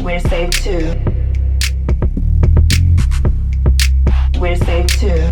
We're safe too. We're safe too.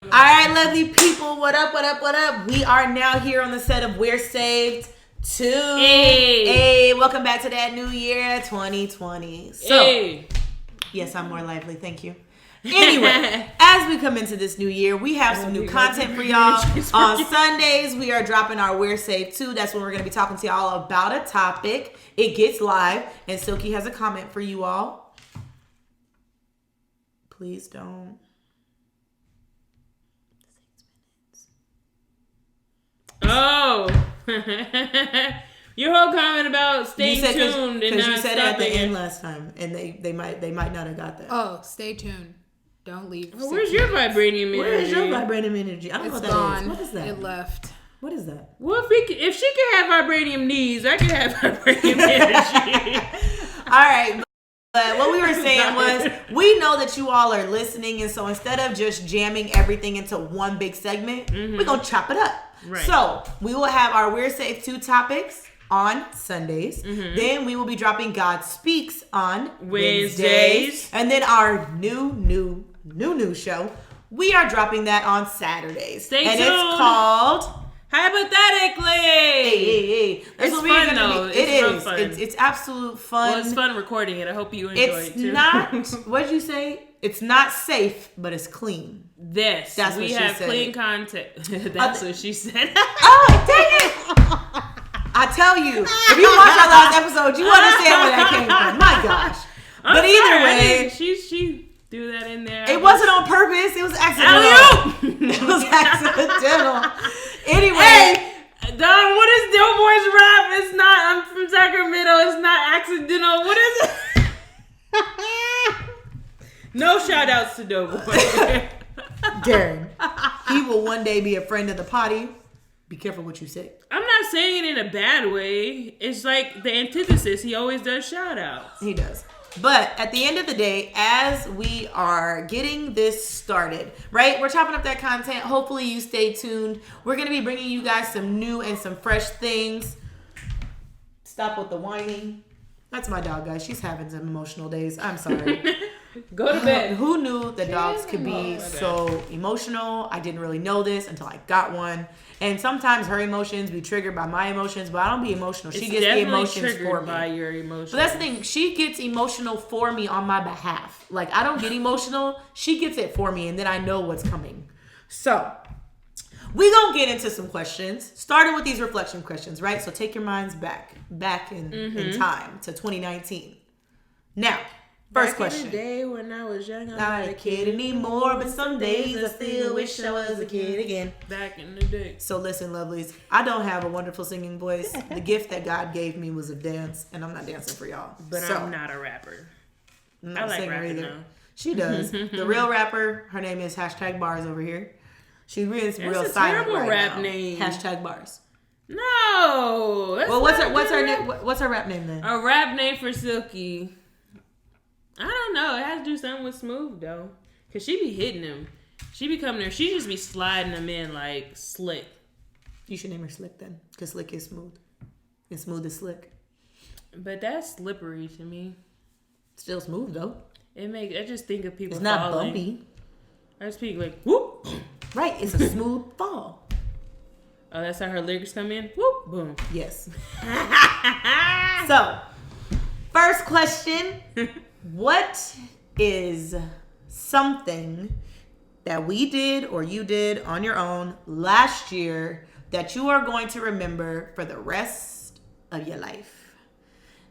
Alright, lovely people, what up, what up, what up? We are now here on the set of We're Saved 2. Hey, welcome back to that new year, 2020. So, yes, I'm more lively, thank you. Anyway, as we come into this new year, we have some new content for y'all. On Sundays, we are dropping our We're Saved 2. That's when we're going to be talking to y'all about a topic. It gets live, and Silky has a comment for you all. Please don't. Oh, your whole comment about staying tuned and not you said stopping it at the end last time, and they might not have got that. Oh, stay tuned. Don't leave. Oh, where's your vibranium energy? Where is your vibranium energy? I don't know what that gone. is. What is that? It left. What is that? Well, if she can have vibranium knees, I can have vibranium energy. All right. But what we were saying was, we know that you all are listening, and so instead of just jamming everything into one big segment, we're going to chop it up. Right. So, we will have our We're Safe 2 topics on Sundays. Then we will be dropping God Speaks on Wednesdays. And then our new show, we are dropping that on Saturdays. Stay tuned. It's called Hypothetically. Hey. That's it's fun though. It's fun. It's absolute fun. Well, it's fun recording it. I hope you enjoy it too. It's not, what'd you say? It's not safe, but it's clean. Yes, that's we what have she said. Clean content. That's what she said. Oh, dang it! I tell you, if you watch our last episode, you understand where that came from. My gosh. But either way, she threw that in there. It wasn't on purpose. It was accidental. It was accidental. Anyway. Hey, Don, what is Doughboy's rap? It's not. I'm from Sacramento. It's not accidental. What is it? No shout outs to Doughboy. Darren, he will one day be a friend of the potty. Be careful what you say. I'm not saying it in a bad way. It's like the antithesis. He always does shout outs. He does. But at the end of the day, as we are getting this started, right? We're chopping up that content. Hopefully you stay tuned. We're going to be bringing you guys some new and some fresh things. Stop with the whining. That's my dog, guys. She's having some emotional days. I'm sorry. Go to bed. Who knew that dogs could be so emotional? I didn't really know this until I got one. And sometimes her emotions be triggered by my emotions, but I don't be emotional. She gets the emotions for me. By your emotions. But that's the thing. She gets emotional for me on my behalf. Like, I don't get emotional. She gets it for me, and then I know what's coming. So, we gonna get into some questions. Starting with these reflection questions, right? So take your minds back in time to 2019. Now, first question. In the day when I was young, I'm not a kid anymore, but some days I still wish I was a kid again. Back in the day. So listen, lovelies, I don't have a wonderful singing voice. The gift that God gave me was of dance, and I'm not dancing for y'all. But I'm not a rapper. I'm not I like a singer rapping either. though. She does. The real rapper, her name is #bars over here. She's real That's real a silent terrible right rap now. name. #bars. No. Well, what's her rap name then? A rap name for Silky. I don't know. It has to do something with Smooth though, cause she be hitting him. She be coming there. She just be sliding them in like Slick. You should name her Slick then, cause Slick is smooth, and smooth is slick. But that's slippery to me. Still smooth though. I just think of people. It's not falling. bumpy. I just think like whoop. Right, it's a smooth fall. Oh, that's how her lyrics come in. Whoop, boom. Yes. So, first question. What is something that we did or you did on your own last year that you are going to remember for the rest of your life?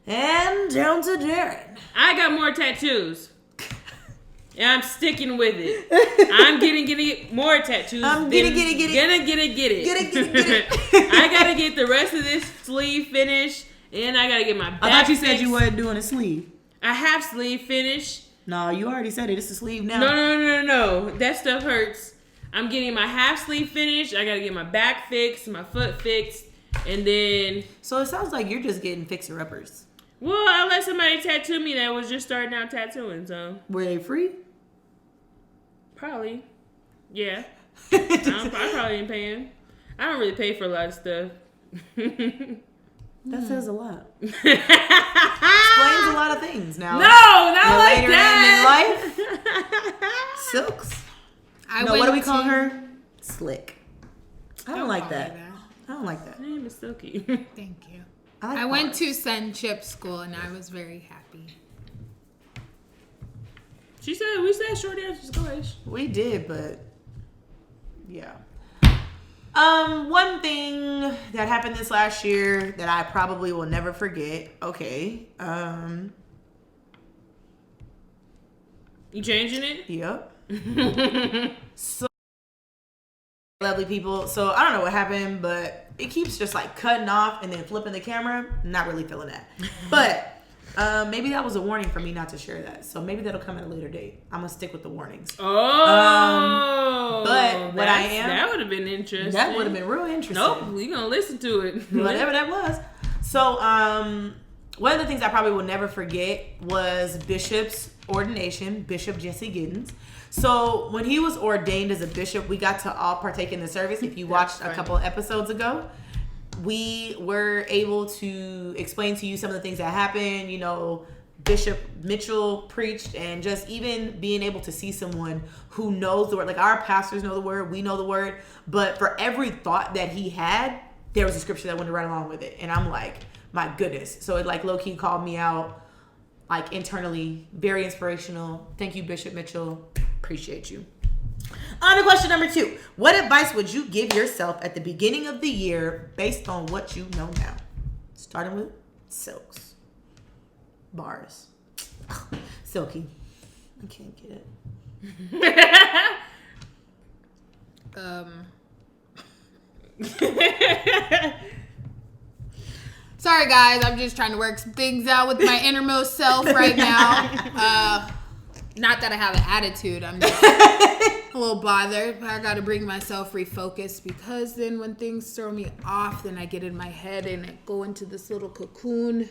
And down to Darren. I got more tattoos. And I'm sticking with it. I'm getting more tattoos. I'm get it. Get it. I gotta get the rest of this sleeve finished, and I gotta get my back I thought you said fixed. you weren't doing a sleeve. I have sleeve finished. No, you already said it. It's a sleeve now. No. That stuff hurts. I'm getting my half sleeve finished. I gotta get my back fixed, my foot fixed, and then. So it sounds like you're just getting fixer-uppers. Well, I let somebody tattoo me that was just starting out tattooing, so. Were they free? Probably. Yeah. I probably ain't paying. I don't really pay for a lot of stuff. That says a lot. Explains a lot of things now. No, not You're like later that. in life. Silks. I What do we call her? Slick. I don't like call her that. I don't like that. Her name is Silky. Thank you. like I went bars. to Senship school and I was very happy. We said short answers. Go ahead. We did, but yeah. One thing that happened this last year that I probably will never forget. Okay. You changing it? Yep. So, lovely people. So I don't know what happened, but it keeps just like cutting off and then flipping the camera. Not really feeling that. But maybe that was a warning for me not to share that. So maybe that'll come at a later date. I'm gonna stick with the warnings. Oh, but what I am, that would have been interesting. that would have been real interesting. Nope, we gonna listen to it. Whatever that was. So one of the things I probably will never forget was Bishop's ordination, Bishop Jesse Giddens. So when he was ordained as a bishop, we got to all partake in the service. If you watched a couple episodes ago, we were able to explain to you some of the things that happened. You know, Bishop Mitchell preached, and just even being able to see someone who knows the word. Like our pastors know the word, we know the word, but for every thought that he had, there was a scripture that went right along with it. And I'm like, my goodness. So it like low-key called me out, like internally. Very inspirational. Thank you, Bishop Mitchell. Appreciate you. On to question number 2. What advice would you give yourself at the beginning of the year based on what you know now? Starting with Silks. Bars. Silky. I can't get it. Sorry, guys. I'm just trying to work some things out with my innermost self right now. Not that I have an attitude. I'm just a little bothered. But I got to bring myself refocused, because then when things throw me off, then I get in my head and I go into this little cocoon.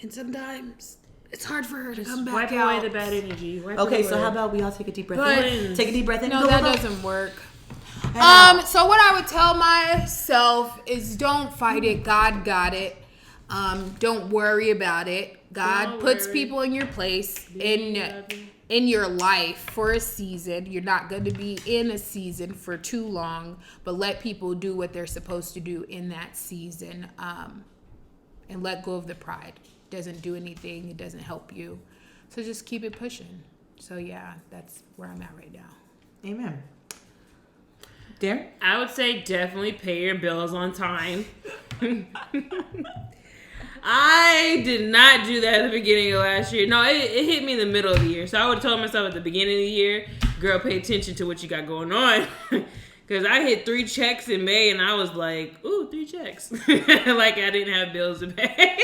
And sometimes it's hard for her to come back wipe out. away the bad energy. Okay, so how about we all take a deep breath But- in? Take a deep breath in. No, Go, that go, go. doesn't work. And out. So what I would tell myself is don't fight it. God got it. Don't worry about it. God Don't puts worry. people in your place in your life for a season. You're not going to be in a season for too long, but let people do what they're supposed to do in that season, and let go of the pride. Doesn't do anything. It doesn't help you. So just keep it pushing. So yeah, that's where I'm at right now. Amen. Darren? I would say definitely pay your bills on time. I did not do that at the beginning of last year. No, it hit me in the middle of the year. So I would have told myself at the beginning of the year, girl, pay attention to what you got going on. Because I hit 3 checks in May and I was like, ooh, 3 checks. Like I didn't have bills to pay.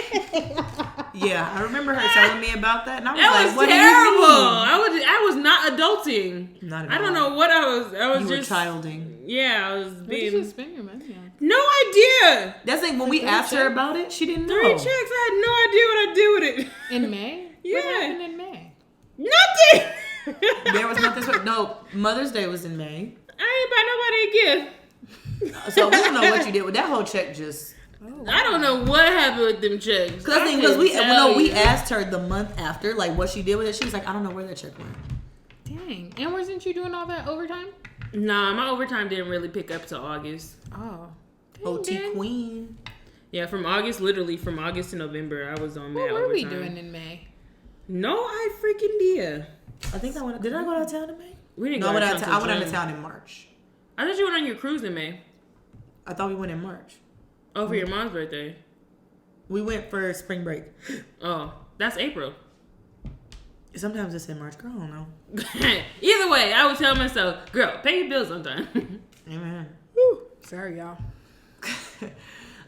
Yeah, I remember her telling me about that. And I was That like, was what terrible. do you mean? I was not adulting. Not at I don't all. know what I was You were just childing. Yeah, I was What did you being spend your money on? no idea. That's like when we asked her about it, she didn't know. 3 checks. I had no idea what I'd do with it. In May? Yeah. What happened in May? Nothing. There was nothing. No, Mother's Day was in May. I ain't buy nobody a gift. So we don't know what you did with that whole check. Just I don't know what happened with them checks. because we asked her the month after, like what she did with it. She was like, I don't know where that check went. Dang. And wasn't you doing all that overtime? Nah, my overtime didn't really pick up till August. Oh. OT dang. Queen. Yeah, from August to November, I was on What that were we overtime. doing in May? No, I freaking idea. I think I went. Did I go out of town in May? We didn't No, go I went out out. till I went out of June. town in March. I thought you went on your cruise in May. I thought we went in March. Oh, for your mom's birthday. We went for spring break. Oh, that's April. Sometimes it's in March. Girl, I don't know. Either way, I would tell myself, girl, pay your bills on time. Amen. Whew. Sorry, y'all.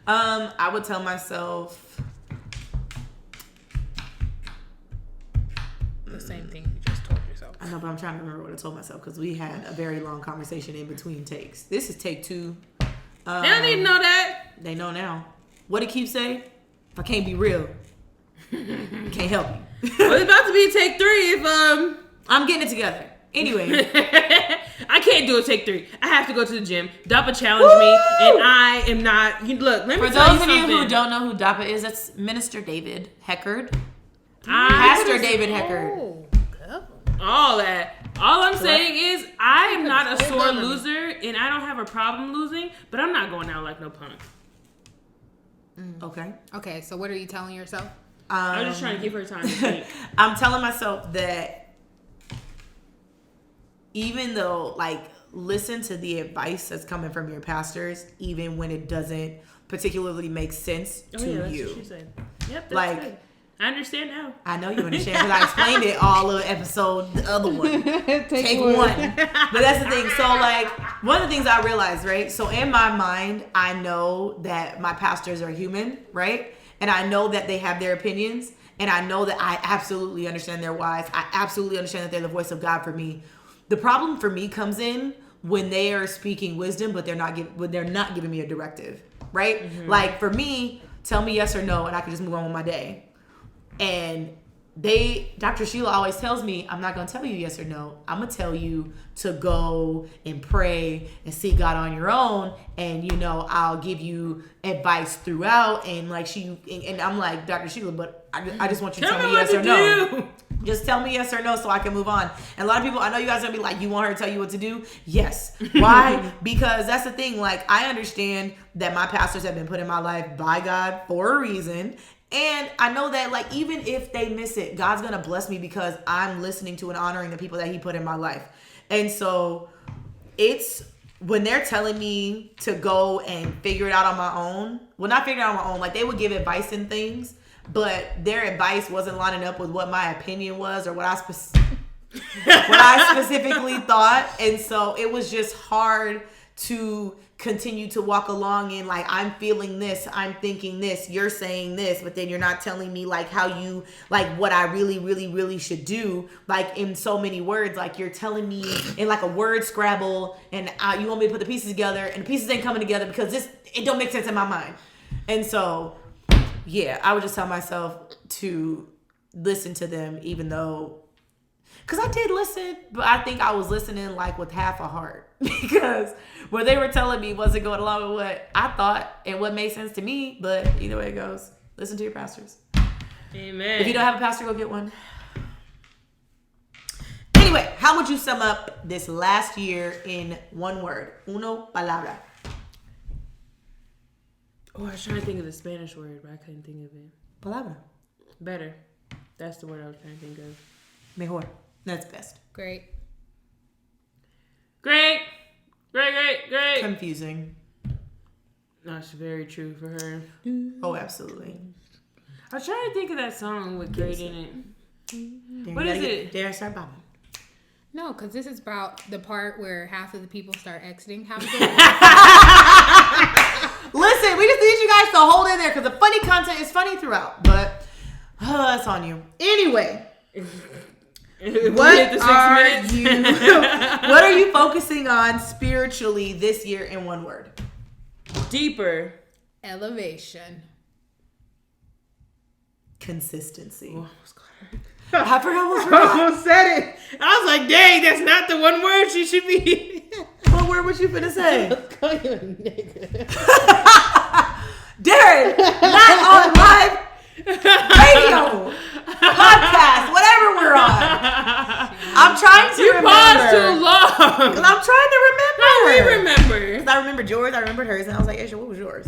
I would tell myself the same thing you just told yourself. I know, but I'm trying to remember what I told myself because we had a very long conversation in between takes. This is take 2. They don't need to know that. They know now. What did Keith say? If I can't be real, I can't help you. Well, it's about to be take 3 if I'm getting it together. Anyway. I can't do a take 3. I have to go to the gym. Dappa challenged me, and I am not. Look, let me For tell those of you something. who don't know who Dappa is, that's Minister David Heckard. I- Pastor David Heckard. Oh, go. all that. All I'm saying is, I am not a Hold sore on. loser, and I don't have a problem losing, but I'm not going out like no punk. Okay. Okay, so what are you telling yourself? I'm just trying to give her time to think. I'm telling myself that even though, like, listen to the advice that's coming from your pastors, even when it doesn't particularly make sense to That's you. what she said. Yep, that's Like, good. I understand now. I know you understand because I explained it all of episode, the other one. Take one. But that's the thing. So, like, one of the things I realized, right? So, in my mind, I know that my pastors are human, right? And I know that they have their opinions. And I know that I absolutely understand their whys. I absolutely understand that they're the voice of God for me. The problem for me comes in when they are speaking wisdom, but they're not giving me a directive, right? Mm-hmm. Like, for me, tell me yes or no, and I can just move on with my day. And Dr. Sheila always tells me, I'm not going to tell you yes or no. I'm going to tell you to go and pray and seek God on your own. And, you know, I'll give you advice throughout. And like and I'm like, Dr. Sheila, but I just want you to tell me yes or no. Just tell me yes or no so I can move on. And a lot of people, I know you guys are going to be like, you want her to tell you what to do? Yes. Why? Because that's the thing. Like, I understand that my pastors have been put in my life by God for a reason. And I know that, like, even if they miss it, God's going to bless me because I'm listening to and honoring the people that he put in my life. And so it's when they're telling me to go and figure it out on my own. Well, not figure it out on my own. Like, they would give advice and things, but their advice wasn't lining up with what my opinion was or what I specifically thought. And so it was just hard to continue to walk along in, like, I'm feeling this, I'm thinking this, you're saying this, but then you're not telling me, like, how you, like, what I really, really, really should do, like, in so many words. Like, you're telling me in, like, a word scrabble, and you want me to put the pieces together, and the pieces ain't coming together because it don't make sense in my mind. And so, yeah, I would just tell myself to listen to them, even though, because I did listen, but I think I was listening, like, with half a heart. Because what they were telling me wasn't going along with what I thought and what made sense to me. But either way it goes, listen to your pastors. Amen. If you don't have a pastor, go get one. Anyway, how would you sum up this last year in one word? Uno palabra. Oh, I was trying to think of the Spanish word, but I couldn't think of it. Palabra. Better. That's the word I was trying to think of. Mejor. That's best. Great. Great. Great. Confusing. That's very true for her. Oh, absolutely. I was trying to think of that song with great in it. Then What you is gotta it? Dare start bobbing. No, because this is about the part where half of the people start exiting. How's it Listen, we just need you guys to hold in there because the funny content is funny throughout. But that's on you. Anyway. What are you focusing on spiritually this year in one word? Deeper. Elevation. Consistency. Oh, I forgot what's I wrong. almost said it. I was like, dang, that's not the one word she should be. What word was you finna say? Call you a nigga. Darren, not on live radio, podcast, whatever we're on. I'm trying to remember. Paused too long. Because I'm trying to remember. We remember. Because I remembered yours, I remembered hers, and I was like, Aisha, what was yours?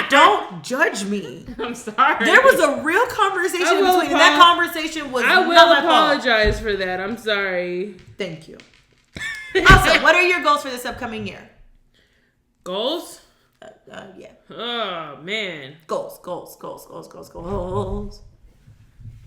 Don't judge me. I'm sorry. There was a real conversation in between, and that conversation was I will not my fault. apologize for that. I'm sorry. Thank you. Also, what are your goals for this upcoming year? Goals? Yeah. Oh, man. Goals.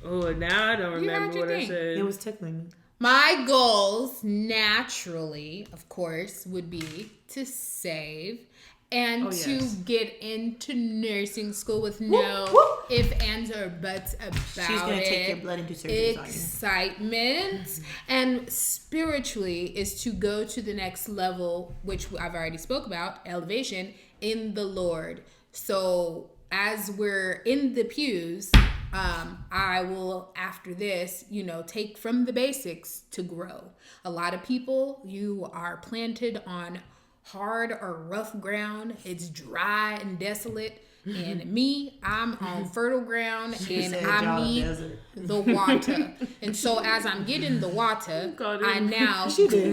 Oh, now I don't had remember your what I thing. said. It was tickling me. My goals, naturally, of course, would be to save and to get into nursing school with no whoop. if, ands, or buts about She's gonna take your blood and do surgery on you. Excitement. And spiritually is to go to the next level, which I've already spoke about, elevation in the Lord. So as we're in the pews, I will, after this, take from the basics to grow. A lot of people, you are planted on hard or rough ground. It's dry and desolate. And me, I'm on fertile ground, and I need the water. And so as I'm getting the water, I now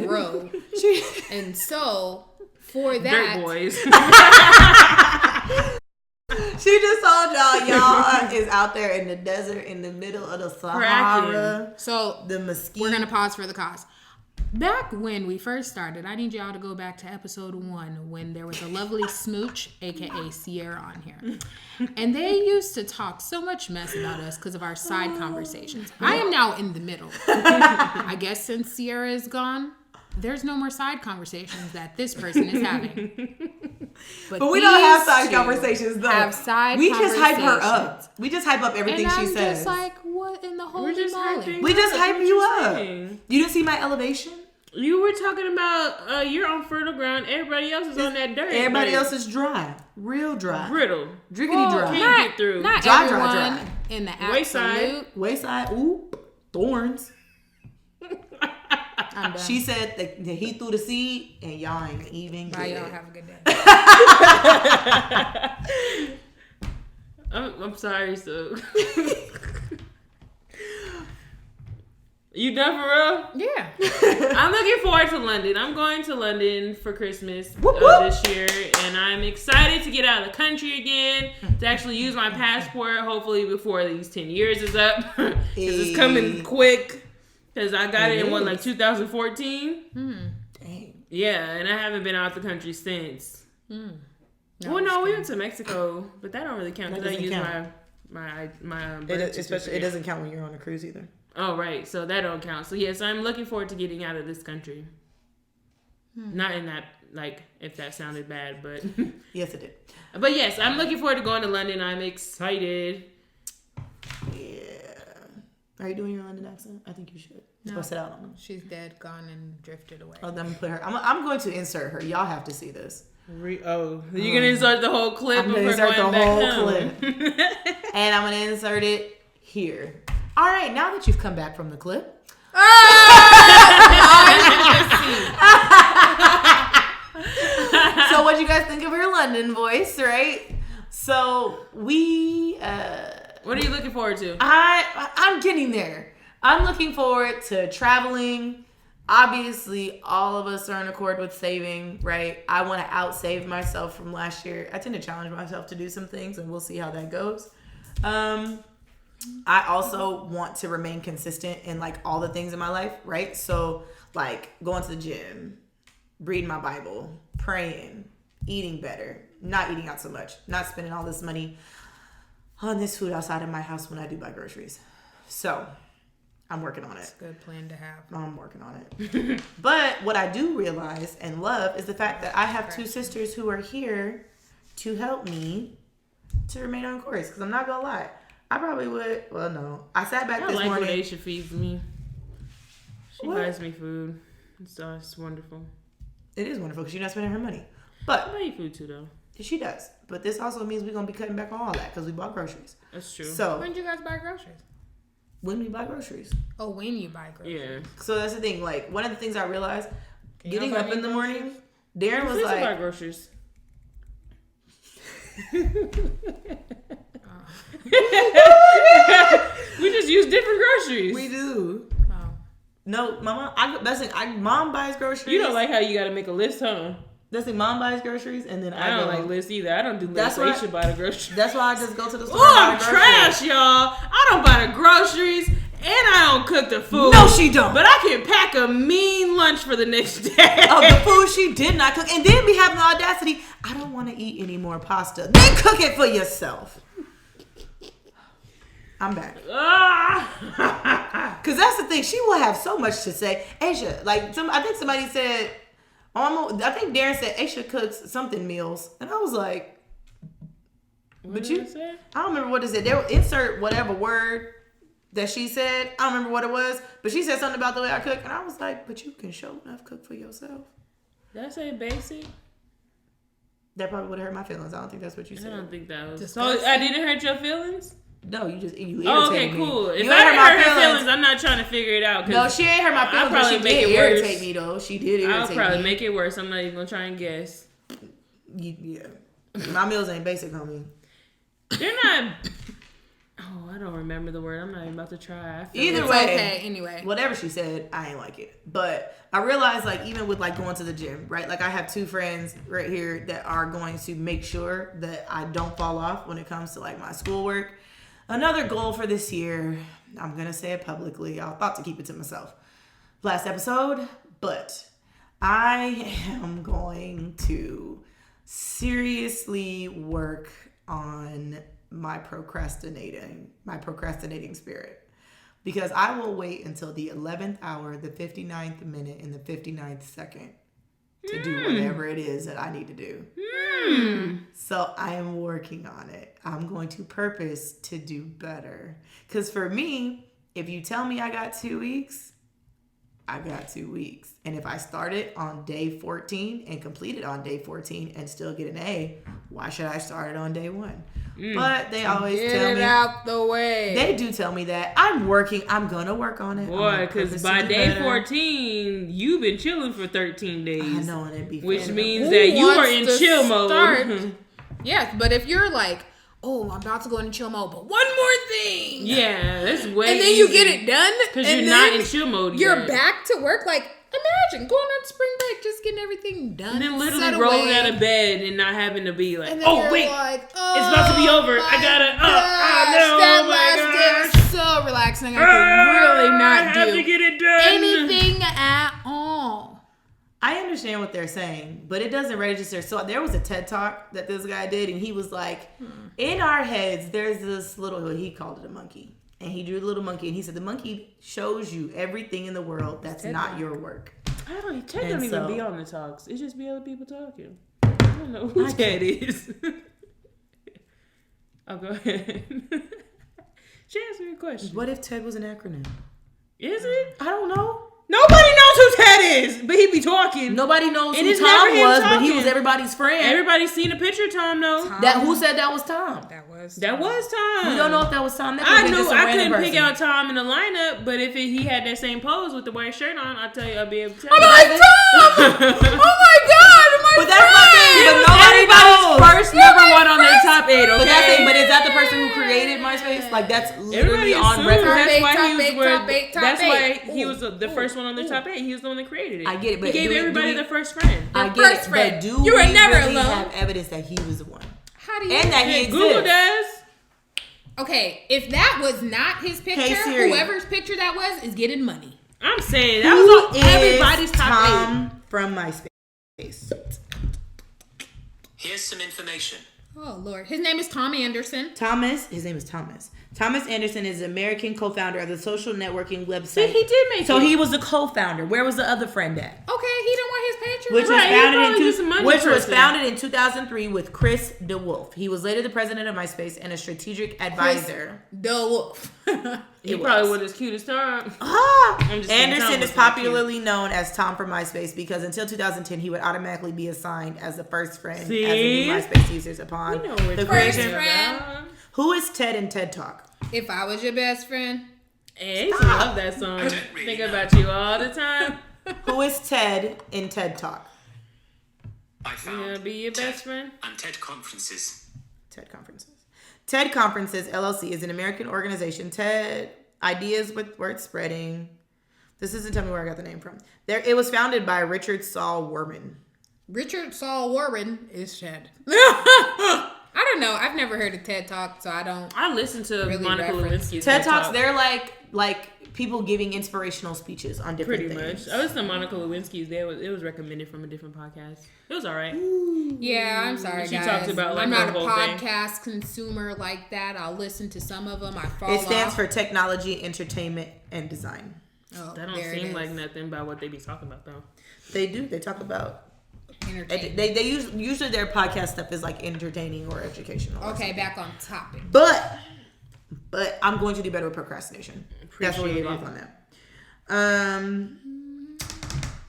grow. And so for that, Dirt boys. She just told y'all is out there in the desert in the middle of the Sahara. So the mesquite. We're gonna pause for the cause. Back when we first started, I need y'all to go back to episode 1 when there was a lovely smooch, aka Sierra, on here. And they used to talk so much mess about us because of our side conversations. I am now in the middle. I guess since Sierra is gone, there's no more side conversations that this person is having. But we don't have side conversations though. We just hype her up. We just hype up everything she says. And I'm just like, what in the holy moly? We just hype you up. You didn't see my elevation? You were talking about you're on fertile ground. Everybody else is on that dirt. Everybody else is dry. Real dry. Brittle. Drickety dry. Can't get through. Not dry, everyone dry, dry. in the absolute. Wayside. Ooh. Thorns. I'm done. She said that he threw the seed and y'all ain't even Bye, good. y'all. Have a good day. I'm sorry, so. You done for real? Yeah. I'm looking forward to London. I'm going to London for Christmas this year, and I'm excited to get out of the country again, to actually use my passport, hopefully before these 10 years is up, because it's coming quick, because I got it in, 2014? Dang. Yeah, and I haven't been out the country since. No, Well, no, we went to Mexico, but that don't really count, because I use count. my birth Especially, it doesn't count when you're on a cruise either. Oh, right. So that don't count. So, yes, I'm looking forward to getting out of this country. Not in that, if that sounded bad, but... Yes, it did. But, yes, I'm looking forward to going to London. I'm excited. Yeah. Are you doing your London accent? I think you should. No. Or sit out on them. She's dead, gone, and drifted away. Oh, let me put her... I'm going to insert her. Y'all have to see this. You're going to insert the whole clip I'm of going to her insert going the back whole home. clip. And I'm going to insert it here. All right, now that you've come back from the clip. So what you guys think of her London voice, right? So we... What are you looking forward to? I'm getting there. I'm looking forward to traveling. Obviously, all of us are in accord with saving, right? I want to outsave myself from last year. I tend to challenge myself to do some things, and we'll see how that goes. I also want to remain consistent in all the things in my life, right? So going to the gym, reading my Bible, praying, eating better, not eating out so much, not spending all this money on this food outside of my house when I do buy groceries. So I'm working on it. It's a good plan to have. I'm working on it. But what I do realize and love is the fact that I have 2 sisters who are here to help me to remain on course. Because I'm not going to lie. I probably would. Well, no. I sat back this morning. When Aisha feeds me. She What? buys me food. It's wonderful. It is wonderful because you're not spending her money. I But buy you food too, though. she does. But this also means we're going to be cutting back on all that because we bought groceries. That's true. So When did you guys buy groceries? when we buy groceries. Oh, when you buy groceries. Yeah. So that's the thing. One of the things I realized, Can getting y'all buy up in me the groceries? morning, Darren was Please buy like, groceries. We just use different groceries. we do. Oh. No, mama. Mom buys groceries. You don't like how you got to make a list, huh? That's like mom buys groceries and then I don't like lists either. I don't do lists. That's I why- should buy the groceries. That's why I just go to the store. Oh, I'm and buy groceries. trash, y'all. I don't buy the groceries and I don't cook the food. No, she don't. But I can pack a mean lunch for the next day. Of the food she did not cook, and then we have the audacity. I don't want to eat any more pasta. Then cook it for yourself. I'm back. Cause that's the thing. She will have so much to say. Asia, I think somebody said, I think Darren said Aisha cooks something meals, and I was like, What did I say? I don't remember what it said. They will insert whatever word that she said. I don't remember what it was, but she said something about the way I cook, and I was like, but you can show enough cook for yourself. Did I say basic? That probably would have hurt my feelings. I don't think that's what you said. I don't think that was. Disgusting. So I didn't hurt your feelings? No, you irritated Oh, okay, me. cool. If You I ain't didn't my hurt her feelings, I'm not trying to figure it out. No, she ain't hurt my feelings. I'll probably But she make did it worse. irritate me though. She did irritate me. I'll probably make it worse. I'm not even gonna try and guess. Yeah, my meals ain't basic, homie. They're not. Oh, I don't remember the word. I'm not even about to try. I feel Either It's way, okay, anyway. whatever she said, I ain't like it. But I realized, like, even with like going to the gym, right? Like, I have 2 friends right here that are going to make sure that I don't fall off when it comes to like my schoolwork. Another goal for this year, I'm gonna say it publicly. I thought to keep it to myself last episode, but I am going to seriously work on my procrastinating spirit, because I will wait until the 11th hour, the 59th minute, and the 59th second to do whatever it is that I need to do. So I am working on it. I'm going to purpose to do better, because for me, if you tell me I got 2 weeks, I got 2 weeks. And if I started on day 14 and completed on day 14 and still get an A, why should I start it on day 1? But they always Get tell it me out the way. They do tell me that. I'm gonna work on it. Boy, because by day 14, you've been chilling for 13 days. I know, and it'd be which fun. means Who that you wants are in to chill start? mode. Yes, but if you're like, oh, I'm about to go into chill mode, but one more thing. Yeah, that's way And then you get it done. because and you're not then in chill mode You're yet. back to work. Like, imagine going on spring break, just getting everything done. And then literally set rolling away. out of bed and not having to be like, And then oh, you're wait. like, It's about to be over. I gotta. No, that oh my last gosh. day was so relaxing. I could really I not have to do get it done. anything at all. I understand what they're saying, but it doesn't register. So there was a TED Talk that this guy did, and he was like, in our heads, there's this little, he called it a monkey. And he drew the little monkey, and he said, the monkey shows you everything in the world that's not your work. I don't. Ted And don't even so- be on the talks. It just be other people talking. I don't know who Ted is. Oh, go ahead. She asked me a question. What if TED was an acronym? Is it? I don't know. Nobody knows who Ted is, but he be talking. Nobody knows And who it's never Tom him was, but he talking. was everybody's friend. Everybody's seen a picture of Tom, though. Who said that was Tom? That was Tom. We don't know if that was Tom. That I could've been knew just some I random couldn't pick person. out Tom in the lineup, but if he had that same pose with the white shirt on, I'll tell you, I'll be able to tell I'm you. like, Tom! Oh my God! But that's my thing. It But was nobody everybody's knows. first number one on their top 8, okay? But that's it. But is that the person who created MySpace? Like, that's Everybody literally on assumes record. that's eight, why top he was eight, where, top eight, top that's eight. why he was the first one on the top 8. He was the one that created it. I get it, but he gave do we- everybody do we- their first friend. I Their get first it, friend. but do You were we never really alone. have evidence that he was the one? How do you? And that he exists. Google does. Okay, if that was not his picture, Siri. whoever's picture that was is getting money. I'm saying that was on Who everybody's is top 8. Tom from MySpace. Here's some information. Oh Lord, his name is Tom Anderson. His name is Thomas. Thomas Anderson is an American co-founder of the social networking website. See, he did make So it. he was the co-founder. Where was the other friend at? Okay, he didn't want his picture. Which was Right, he's founded probably in just a money which was person. founded in 2003 with Chris DeWolf. He was later the president of MySpace and a strategic advisor. The Wolf. He probably was as cute as Tom. Ah! just saying Tom Anderson was is really popularly known as Tom from MySpace because until 2010 he would automatically be assigned as the first friend See? as the new MySpace users upon We know where the Tom is creation. friend. Who is Ted in TED Talk? If I was your best friend, Hey, I used to love that song. don't really Think know. about you all the time. Who is Ted in TED Talk? I You found gonna be your TED best friend? and TED conferences. TED Conferences. TED Conferences LLC is an American organization. TED Ideas with Word Spreading. This doesn't tell me where I got the name from. It was founded by Richard Saul Wurman. Richard Saul Warren is Ted. I don't know. I've never heard of TED Talk, so I don't. I listened to Really Monica reference. Lewinsky's TED Talks, Talk. they're like people giving inspirational speeches on different Pretty things. much. I listened to Monica Lewinsky's. It was recommended from a different podcast. It was all right. Yeah, I'm sorry, She guys. talked about, like, I'm her not a whole thing. podcast consumer like that. I'll listen to some of them. I fall It stands off. for Technology, Entertainment, and Design. Oh, That don't there it seem is. like nothing about what they be talking about though. They do. They talk about. Entertainment. They usually their podcast stuff is like entertaining or educational. or Okay, something. back on topic. But I'm going to do better with procrastination. That's what we Appreciate leave it. off on that.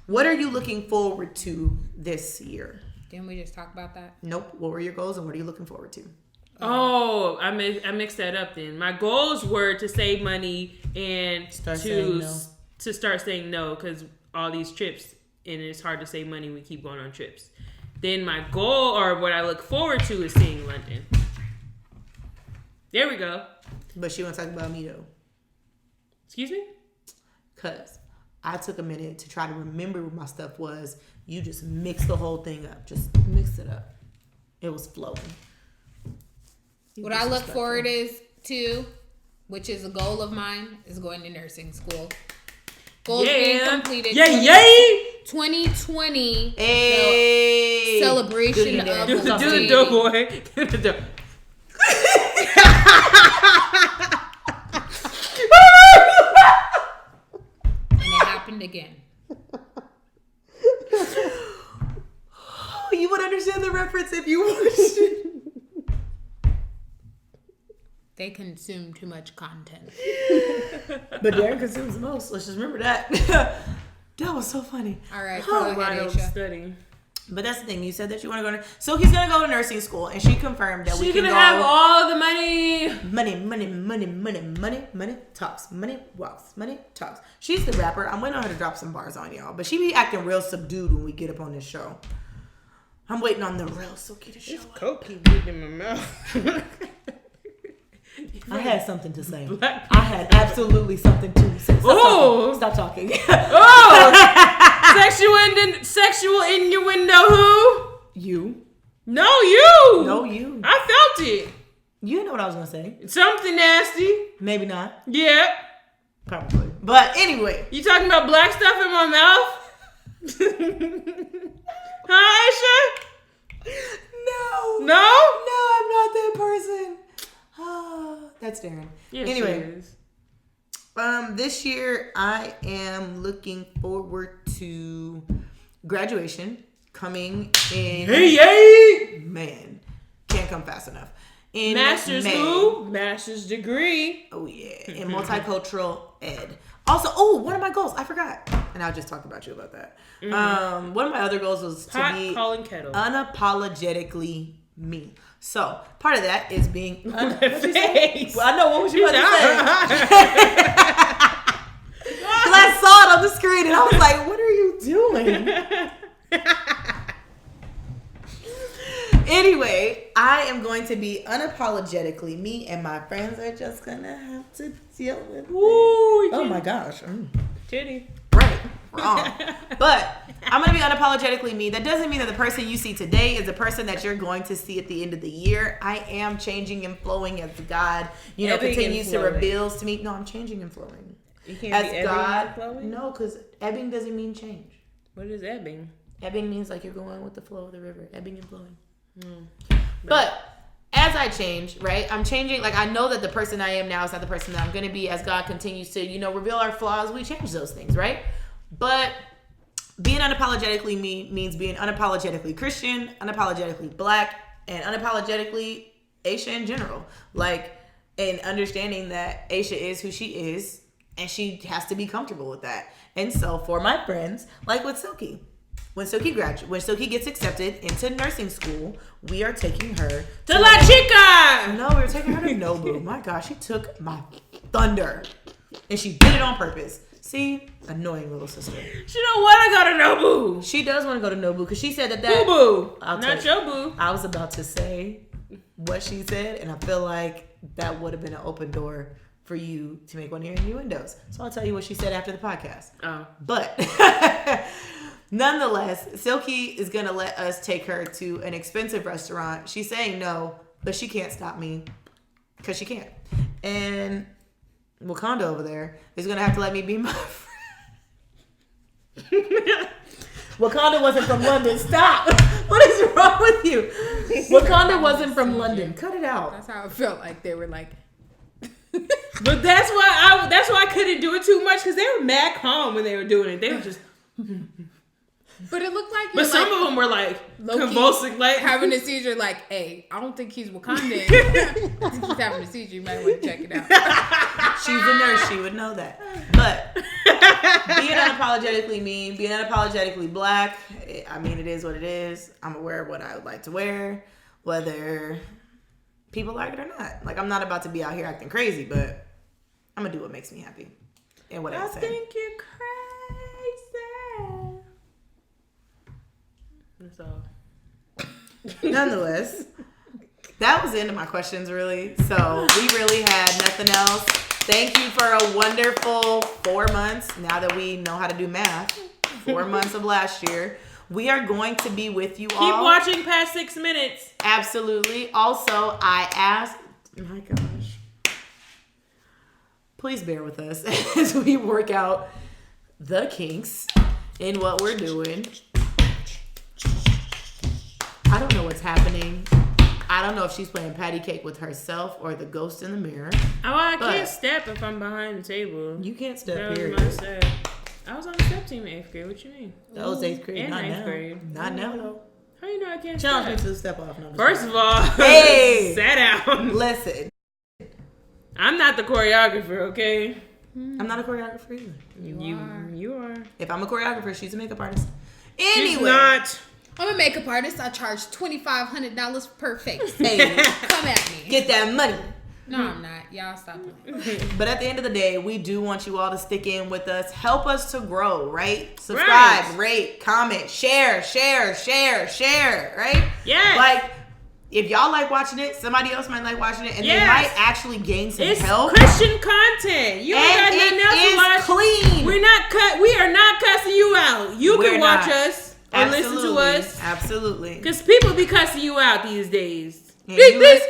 What are you looking forward to this year? Didn't we just talk about that? Nope. What were your goals and what are you looking forward to? Oh, I mixed that up then. My goals were to save money and Start saying no. to start saying no because all these trips and it's hard to save money when we keep going on trips. Then my goal or what I look forward to is seeing London. There we go. But she wants to talk about me though. Excuse me? Because I took a minute to try to remember what my stuff was. You just mixed the whole thing up. Just mix it up. It was flowing. What I look forward to, which is a goal of mine, is going to nursing school. Goals being completed. Yay! 2020. Hey! Celebration Do of the Do the lady. door, boy. Do the door. And it happened again. You would understand the reference if you watched it. They consume too much content. But Darren consumes the most. Let's just remember that. That was so funny. All right, Oh, go Why ahead, don't Aisha. study? But that's the thing. You said that you want to go to. So he's gonna go to nursing school, and she confirmed that we She's can gonna go. have all the money. Money talks. Money walks. Money talks. She's the rapper. I'm waiting on her to drop some bars on y'all, but she be acting real subdued when we get up on this show. I'm waiting on the real Silky to show up. Coke keep getting in my mouth. I had something to say. Black I had absolutely something to say. Stop talking. Oh, sexual innuendo. Who? You. No, you. No, you. I felt it. You know what I was gonna say. Something nasty. Maybe not. Yeah. Probably. But anyway. You talking about black stuff in my mouth? Huh, Aisha? No. No? No, I'm not that person. That's Darren. Yes, Anyway. she is. This year I am looking forward to graduation coming in. Yay! Man, can't come fast enough. In Master's May. who? Master's degree. Oh yeah, in multicultural ed. Also, oh, one of my goals I forgot, and I'll just talk about you about that. One of my other goals was Pot to be calling kettle. unapologetically me. So part of that is being. Face. Well, I know what was you about to say. Because I saw it on the screen and I was like, what are you doing? Anyway, I am going to be unapologetically me, and my friends are just gonna have to deal with it. Ooh, Oh my gosh. titty. Right. Wrong. But I'm gonna be unapologetically me. That doesn't mean that the person you see today is the person that you're going to see at the end of the year. I am changing and flowing as God, Ebbing and continues to flowing. reveals to me. No, I'm changing and flowing. You can't As be ebbing God, and flowing? no, because ebbing doesn't mean change. What is ebbing? Ebbing means like you're going with the flow of the river. Ebbing and flowing. But as I change, right? I'm changing. Like I know that the person I am now is not the person that I'm going to be. As God continues to, reveal our flaws, we change those things, right? But being unapologetically me means being unapologetically Christian, unapologetically Black, and unapologetically Aisha in general. Like, and understanding that Aisha is who she is, and she has to be comfortable with that. And so for my friends, like with Silky, when Silky gets accepted into nursing school, we are taking her To La Chica! No, we were taking her to Nobu. My gosh, she took my thunder. And she did it on purpose. See? Annoying little sister. She don't want to go to Nobu. She does want to go to Nobu because she said that Boo-boo. I'll Not tell your boo. I was about to say what she said, and I feel like that would have been an open door for you to make one of your innuendos. So I'll tell you what she said after the podcast. Oh. But nonetheless, Silky is going to let us take her to an expensive restaurant. She's saying no, but she can't stop me because she can't. And Wakanda over there is going to have to let me be my friend. Wakanda wasn't from London. Stop. What is wrong with you? Wakanda wasn't from London. Cut it out. That's how it felt like they were like, But that's why I couldn't do it too much because they were mad calm when they were doing it. They were just. But it looked like. But some of them were like convulsing, like having a seizure. Like, hey, I don't think he's Wakandan. I think he's having a seizure. You might want to check it out. She's a nurse. She would know that. But being unapologetically me, being unapologetically black, I mean, it is what it is. I'm aware of what I would like to wear, whether people like it or not. Like, I'm not about to be out here acting crazy, but I'm going to do what makes me happy. And what I say. think you're crazy. That's all. Nonetheless, that was the end of my questions, really. So we really had nothing else. Thank you for a wonderful 4 months. Now that we know how to do math, 4 months of last year. We are going to be with you all. Keep watching past 6 minutes. Absolutely. Also, I asked, my gosh, please bear with us as we work out the kinks in what we're doing. I don't know what's happening. I don't know if she's playing patty cake with herself or the ghost in the mirror. Oh, I can't step if I'm behind the table. You can't step, That was period. my step. I was on the step team in 8th grade. What you mean? That was 8th grade. And Not 9th now. grade. Not now, though. How you know I can't Challenge me step? to step off. No, First of all, Hey! sat down. Listen, I'm not the choreographer, okay? I'm not a choreographer either. You are. If I'm a choreographer, she's a makeup artist. She's Anyway. not. I'm a makeup artist. I charge $2,500 per face. Hey, Come at me. get that money. No, I'm not. Y'all stop it. But at the end of the day, we do want you all to stick in with us. Help us to grow, right? Subscribe, Right. rate, comment, share, right? Yes. Like, if y'all like watching it, somebody else might like watching it, and they Yes. might actually gain some It's help. Christian content. You ain't got And nothing it else to is watch. clean. We are not cussing you out. You We're can watch not. us or listen to Absolutely. us. Absolutely. Because people be cussing you out these days. And you listen-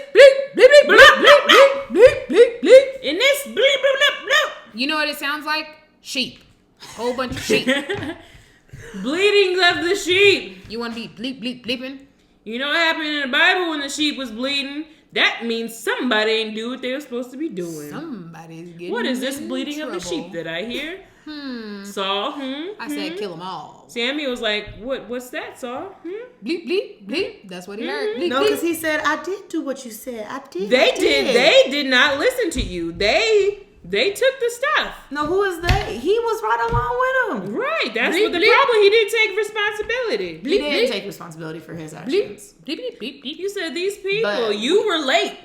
And this bleep, bleep, bleep, bleep. You know what it sounds like? Sheep. Whole bunch of sheep. Bleeding of the sheep. You want to be bleep, bleep, bleeping? You know what happened in the Bible when the sheep was bleeding? That means somebody ain't do what they were supposed to be doing. Somebody's getting What is this in bleeding of the trouble. sheep that I hear? Saul, I said kill them all. Sammy was like, what's that, Saul? Bleep, bleep, bleep. That's what he heard. Bleep, No, bleep. because he said, I did do what you said. I did. They I did. They did not listen to you. They took the stuff. No, who is they? He was right along with him. Right. That's Bleep, what the bleep. problem. He didn't take responsibility. He Bleep, didn't bleep. take responsibility for his Bleep, actions. bleep, bleep, bleep, bleep. You said these people. But- You were late.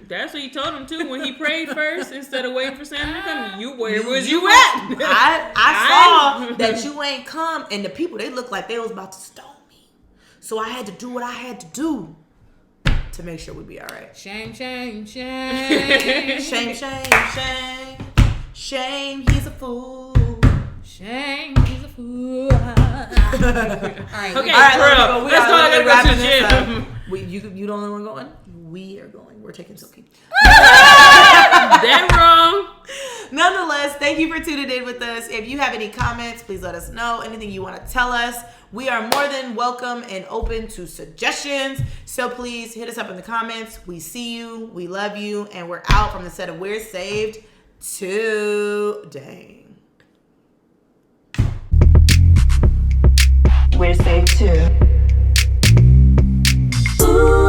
That's what he told him too when he prayed first instead of waiting for Sammy to come. Where was you at? I saw that you ain't come, and the people, they looked like they was about to stone me. So I had to do what I had to do to make sure we'd be all right. Shame, shame, shame. Shame, shame, shame. Shame, he's a fool. Shame, he's a fool. All right. Okay, All right, bro. let's go. We Let's are go. I literally gotta go to wrapping the this gym. up. You the only one going? We are going. We're taking Silky. That wrong. Nonetheless, thank you for tuning in with us. If you have any comments, please let us know. Anything you want to tell us, we are more than welcome and open to suggestions. So please hit us up in the comments. We see you, we love you, and we're out from the set of We're Saved today. We're saved too. Ooh.